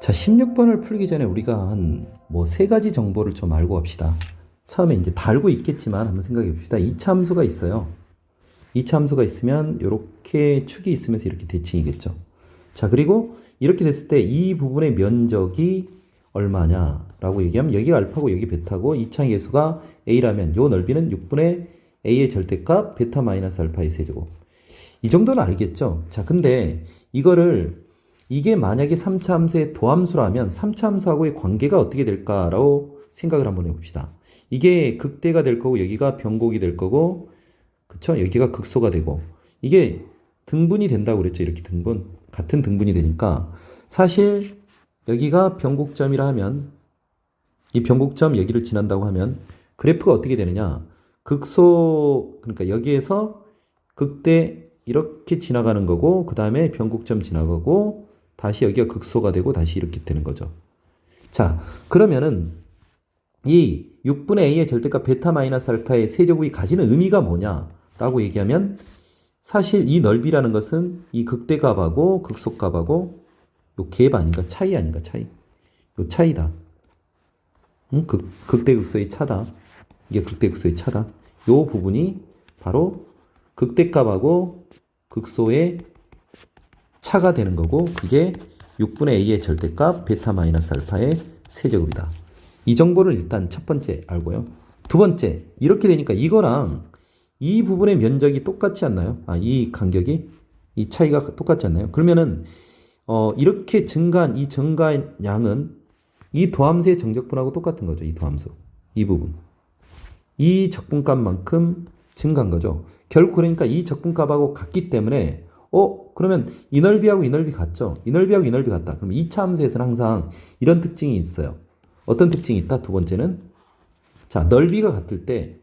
자, 16번을 풀기 전에 우리가 한 뭐 세 가지 정보를 좀 알고 갑시다. 처음에 이제 다 알고 있겠지만 한번 생각해 봅시다. 이차 함수가 있어요. 이차 함수가 있으면 이렇게 축이 있으면서 이렇게 대칭이겠죠. 자, 그리고 이렇게 됐을 때 이 부분의 면적이 얼마냐라고 얘기하면 여기가 알파고 여기 베타고 이차의 개수가 a라면 요 넓이는 6분의 a의 절대값 베타 마이너스 알파의 세제곱. 이 정도는 알겠죠? 자, 근데 이게 만약에 3차 함수의 도함수라면 3차 함수하고의 관계가 어떻게 될까라고 생각을 한번 해봅시다. 이게 극대가 될 거고 여기가 변곡이 될 거고, 그쵸? 여기가 극소가 되고, 이게 등분이 된다고 그랬죠. 이렇게 같은 등분이 되니까 사실 여기가 변곡점이라 하면 이 변곡점 여기를 지난다고 하면 그래프가 어떻게 되느냐? 그러니까 여기에서 극대 이렇게 지나가는 거고, 그 다음에 변곡점 지나가고, 다시 여기가 극소가 되고 다시 이렇게 되는 거죠. 자, 그러면은 이 6분의 a의 절대값 베타 마이너스 알파의 세제곱이 가지는 의미가 뭐냐라고 얘기하면 사실 이 넓이라는 것은 이 극대값하고 극소값하고 요 갭 아닌가? 차이 아닌가? 요 차이다. 응? 극대 극소의 차다. 이게 극대 극소의 차다. 요 부분이 바로 극대값하고 극소의 차가 되는 거고, 그게 6분의 a의 절대값 베타 마이너스 알파의 세제곱이다. 이 정보를 일단 첫 번째 알고요. 두 번째, 이렇게 되니까 이거랑 이 부분의 면적이 똑같지 않나요? 이 간격이, 이 차이가 똑같지 않나요? 그러면은 이렇게 증가한 이 증가량은 이 도함수의 정적분하고 똑같은 거죠. 이 도함수, 이 부분, 이 적분값만큼 증가한 거죠. 결국 그러니까 이 적분값하고 같기 때문에 그러면 이 넓이하고 이 넓이 같죠? 이 넓이하고 이 넓이 같다. 그럼 2차 함수에서는 항상 이런 특징이 있어요. 어떤 특징이 있다? 두 번째는, 자, 넓이가 같을 때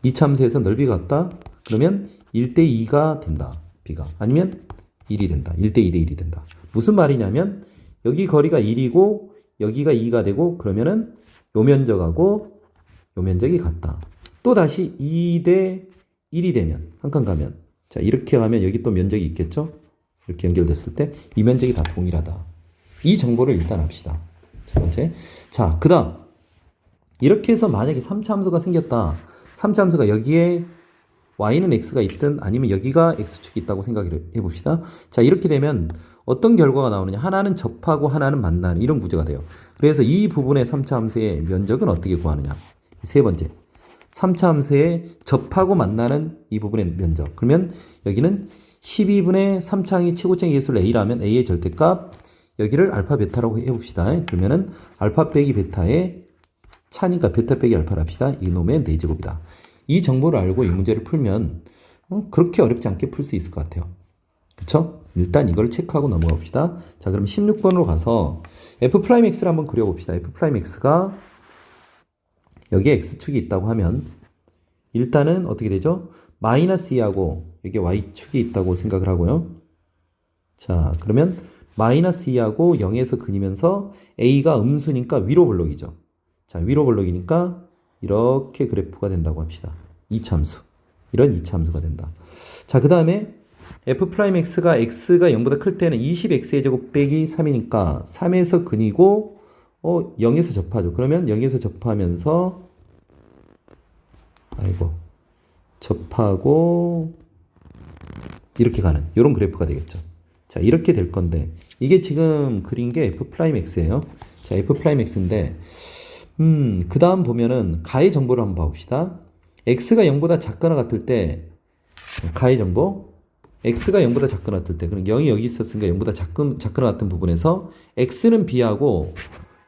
2차 함수에서 넓이가 같다? 그러면 1대2가 된다. b가. 아니면 1이 된다. 1대2 대 1이 된다. 무슨 말이냐면 여기 거리가 1이고 여기가 2가 되고, 그러면은 요 면적하고 요 면적이 같다. 또 다시 2대 1이 되면, 한 칸 가면, 자, 이렇게 가면 여기 또 면적이 있겠죠? 이렇게 연결됐을 때 이 면적이 다 동일하다. 이 정보를 일단 합시다. 첫 번째. 자, 그 다음 이렇게 해서 만약에 3차 함수가 생겼다. 3차 함수가 여기에 y는 x가 있든 아니면 여기가 x축이 있다고 생각을 해봅시다. 자, 이렇게 되면 어떤 결과가 나오느냐? 하나는 접하고 하나는 만나는 이런 구조가 돼요. 그래서 이 부분의 3차 함수의 면적은 어떻게 구하느냐? 세 번째, 3차 함수에 접하고 만나는 이 부분의 면적. 그러면 여기는 12분의 3차항이 최고점의 개수를 a라면 a의 절대값, 여기를 알파 베타라고 해봅시다. 그러면은 알파 빼기 베타의 차니까 베타 빼기 알파를 합시다. 이놈의 4제곱이다. 이 정보를 알고 이 문제를 풀면 그렇게 어렵지 않게 풀 수 있을 것 같아요. 그쵸? 일단 이걸 체크하고 넘어가 봅시다. 자, 그럼 16번으로 가서 f'x를 한번 그려봅시다. f'x가 여기에 x축이 있다고 하면 일단은 어떻게 되죠? 마이너스 2하고 여기에 y축이 있다고 생각을 하고요. 자, 그러면 마이너스 2하고 0에서 근이면서 a가 음수니까 위로 볼록이죠. 자, 위로 볼록이니까 이렇게 그래프가 된다고 합시다. 2차 함수. 이런 2차 함수가 된다. 자, 그 다음에 f'x가 x가 0보다 클 때는 20x의 제곱 빼기 3이니까 3에서 근이고 0에서 접하죠. 그러면 0에서 접하면서 접하고 이렇게 가는 이런 그래프가 되겠죠. 자, 이렇게 될 건데 이게 지금 그린 게 f'x예요. 자, f'x인데 그 다음 보면은 가의 정보를 한번 봐봅시다. x가 0보다 작거나 같을 때 가의 정보, x가 0보다 작거나 같을 때, 그럼 0이 여기 있었으니까 0보다 작거나 같은 부분에서 x는 b하고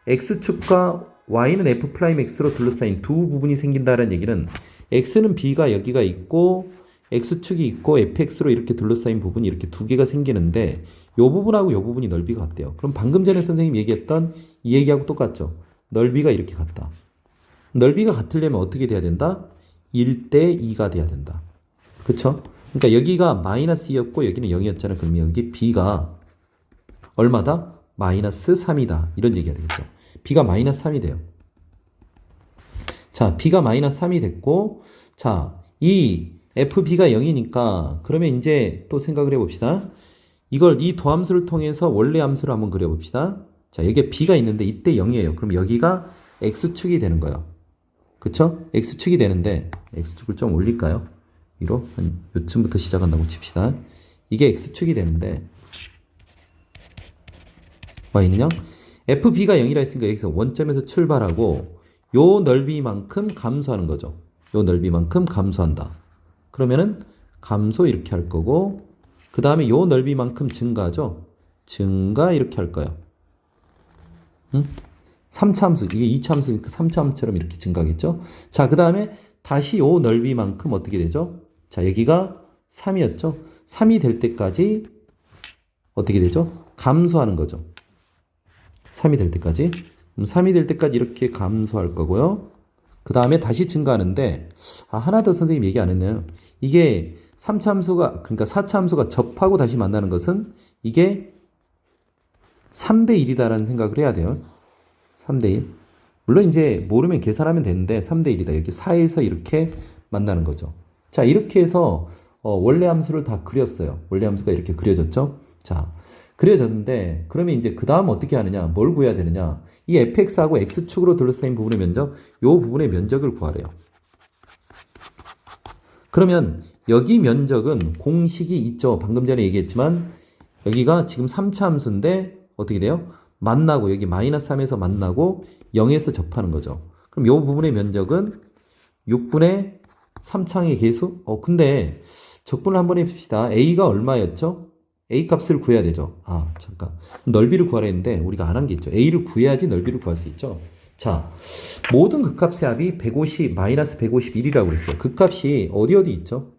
x축과 y는 f'x로 둘러싸인 두 부분이 생긴다는 얘기는 x는 b가 여기가 있고 x축이 있고 fx로 이렇게 둘러싸인 부분이 이렇게 두 개가 생기는데 이 부분하고 이 부분이 넓이가 같대요. 그럼 방금 전에 선생님이 얘기했던 이 얘기하고 똑같죠. 넓이가 이렇게 같다. 넓이가 같으려면 어떻게 돼야 된다? 1대2가 돼야 된다. 그쵸? 그러니까 여기가 마이너스 2였고 여기는 0이었잖아요. 그럼 여기 b가 얼마다? 마이너스 3이다. 이런 얘기가 되겠죠. b가 마이너스 3이 돼요. 자, b가 마이너스 3이 됐고, 자, 이 fb가 0이니까 그러면 이제 또 생각을 해봅시다. 이걸 이 도함수를 통해서 원래 함수를 한번 그려봅시다. 자, 여기에 b가 있는데 이때 0이에요. 그럼 여기가 x축이 되는 거예요. 그쵸? x축이 되는데 x축을 좀 올릴까요? 위로 한 요쯤부터 시작한다고 칩시다. 이게 x축이 되는데 y는요? fb가 0이라 했으니까 여기서 원점에서 출발하고 요 넓이만큼 감소하는 거죠. 요 넓이만큼 감소한다. 그러면은 감소 이렇게 할 거고 그 다음에 요 넓이만큼 증가하죠. 증가 이렇게 할 거예요. 응? 3차 함수, 이게 2차 함수니까 3차 함수처럼 이렇게 증가하겠죠. 자, 그 다음에 다시 요 넓이만큼 어떻게 되죠? 자, 여기가 3이었죠. 3이 될 때까지 어떻게 되죠? 감소하는 거죠. 3이 될 때까지. 그럼 3이 될 때까지 이렇게 감소할 거고요. 그 다음에 다시 증가하는데, 하나 더 선생님 얘기 안 했네요. 이게 3차 함수가, 그러니까 4차 함수가 접하고 다시 만나는 것은 이게 3대 1이다라는 생각을 해야 돼요. 3대 1. 물론 이제 모르면 계산하면 되는데 3대 1이다. 여기 4에서 이렇게 만나는 거죠. 자, 이렇게 해서 원래 함수를 다 그렸어요. 원래 함수가 이렇게 그려졌죠. 자, 그려졌는데 그러면 이제 그 다음 어떻게 하느냐? 뭘 구해야 되느냐? 이 fx하고 x축으로 둘러싸인 부분의 면적, 요 부분의 면적을 구하래요. 그러면 여기 면적은 공식이 있죠. 방금 전에 얘기했지만 여기가 지금 3차 함수인데 어떻게 돼요? 만나고 여기 마이너스 3에서 만나고 0에서 접하는 거죠. 그럼 요 부분의 면적은 6분의 3창의 개수? 근데 적분을 한번 해봅시다. a가 얼마였죠? a 값을 구해야 되죠. 잠깐. 넓이를 구하라 했는데 우리가 안 한 게 있죠. a를 구해야지 넓이를 구할 수 있죠. 자, 모든 극값의 합이 150, 마이너스 151이라고 그랬어요. 극값이 어디 있죠?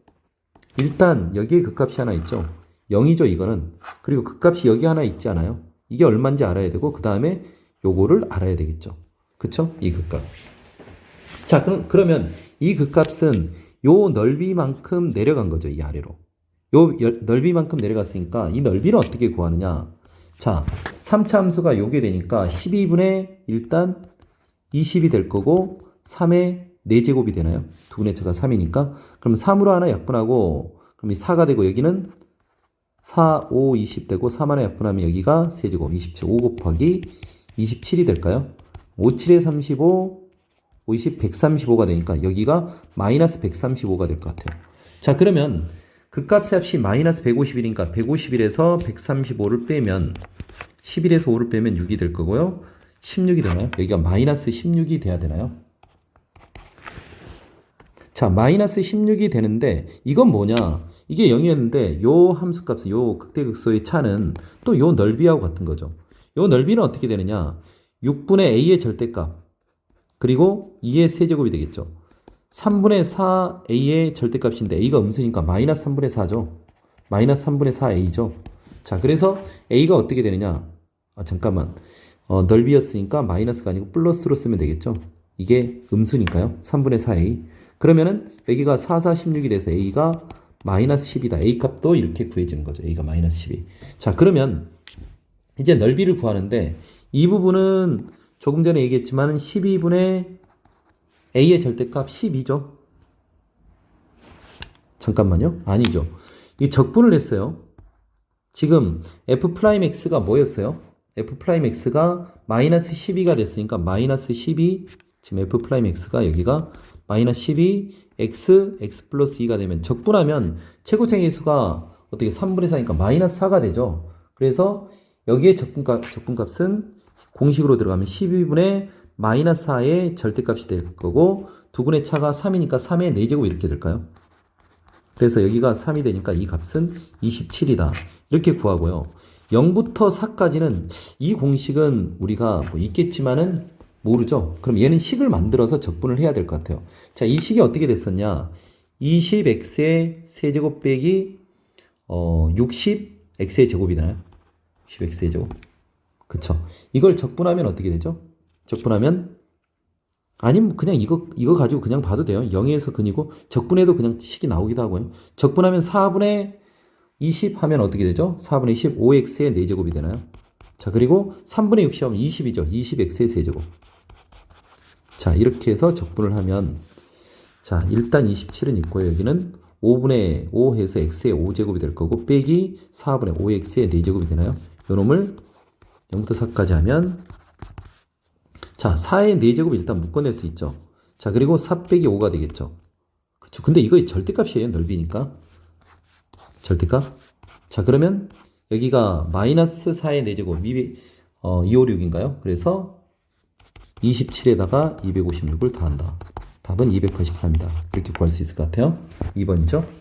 일단 여기에 극값이 하나 있죠. 0이죠, 이거는. 그리고 극값이 여기 하나 있지 않아요? 이게 얼마인지 알아야 되고 그 다음에 요거를 알아야 되겠죠. 그쵸? 이 극값. 자, 그러면 이 극값은 요 넓이만큼 내려간 거죠. 이 아래로. 요 넓이만큼 내려갔으니까 이 넓이를 어떻게 구하느냐. 자, 3차 함수가 요게 되니까 12분의 일단 20이 될 거고 3의 4제곱이 되나요? 두분의 차가 3이니까. 그럼 3으로 하나 약분하고 그럼 이 4가 되고 여기는 4, 5, 20 되고 3 하나 약분하면 여기가 세제곱 27, 5 곱하기 27이 될까요? 5, 7에 35, 5, 20, 135가 되니까 여기가 마이너스 135가 될 것 같아요. 자, 그러면 극값의 합이 마이너스 151이니까 151에서 135를 빼면 11에서 5를 빼면 6이 될 거고요. 16이 되나요? 여기가 마이너스 16이 돼야 되나요? 자, 마이너스 16이 되는데 이건 뭐냐? 이게 0이었는데 요 함수값은 요 극대극소의 차는 또 요 넓이하고 같은 거죠. 요 넓이는 어떻게 되느냐? 6분의 a의 절대값 그리고 2의 세제곱이 되겠죠. 3분의 4a의 절대값인데 a가 음수니까 마이너스 3분의 4죠. 마이너스 3분의 4a죠. 자, 그래서 a가 어떻게 되느냐? 잠깐만. 넓이였으니까 마이너스가 아니고 플러스로 쓰면 되겠죠. 이게 음수니까요. 3분의 4a. 그러면은 여기가 4, 4, 16이 돼서 a가 마이너스 10이다. a 값도 이렇게 구해지는 거죠. a가 마이너스 12. 자, 그러면 이제 넓이를 구하는데 이 부분은 조금 전에 얘기했지만 12분의 a의 절대값 12죠. 잠깐만요. 아니죠. 이 적분을 했어요. 지금 f'x가 뭐였어요? f'x가 마이너스 12가 됐으니까 마이너스 12 지금 f'x가 여기가 마이너스 12 x 플러스 2가 되면 적분하면 최고차의 수가 어떻게 3분의 4니까 마이너스 4가 되죠. 그래서 여기에 적분값은 공식으로 들어가면 12분의 마이너스 4의 절대값이 될 거고 두분의 차가 3이니까 3의 4제곱 이렇게 될까요? 그래서 여기가 3이 되니까 이 값은 27이다. 이렇게 구하고요. 0부터 4까지는 이 공식은 우리가 뭐 있겠지만은 모르죠. 그럼 얘는 식을 만들어서 적분을 해야 될 것 같아요. 자, 이 식이 어떻게 됐었냐? 20x의 세제곱 빼기 60x의 제곱이잖아요. 10x의 제곱. 그쵸? 이걸 적분하면 어떻게 되죠? 적분하면 아니면 그냥 이거 가지고 그냥 봐도 돼요. 0에서 근이고 적분해도 그냥 식이 나오기도 하고요. 적분하면 4분의 20 하면 어떻게 되죠? 4분의 20 5x의 4제곱이 되나요? 자, 그리고 3분의 60 하면 20이죠. 20x의 세제곱. 자, 이렇게 해서 적분을 하면 자, 일단 27은 있고요. 여기는 5분의 5 해서 x의 5제곱이 될 거고 빼기 4분의 5x의 4제곱이 되나요? 요 놈을 0부터 4까지 하면 자 4의 4제곱이 일단 묶어낼 수 있죠. 자 그리고 4 빼기 5가 되겠죠. 그쵸. 근데 이거 절대값이에요. 넓이니까. 절대값. 자 그러면 여기가 마이너스 4의 4제곱 256인가요? 그래서 27에다가 256을 더한다. 답은 283이다. 이렇게 구할 수 있을 것 같아요. 2번이죠.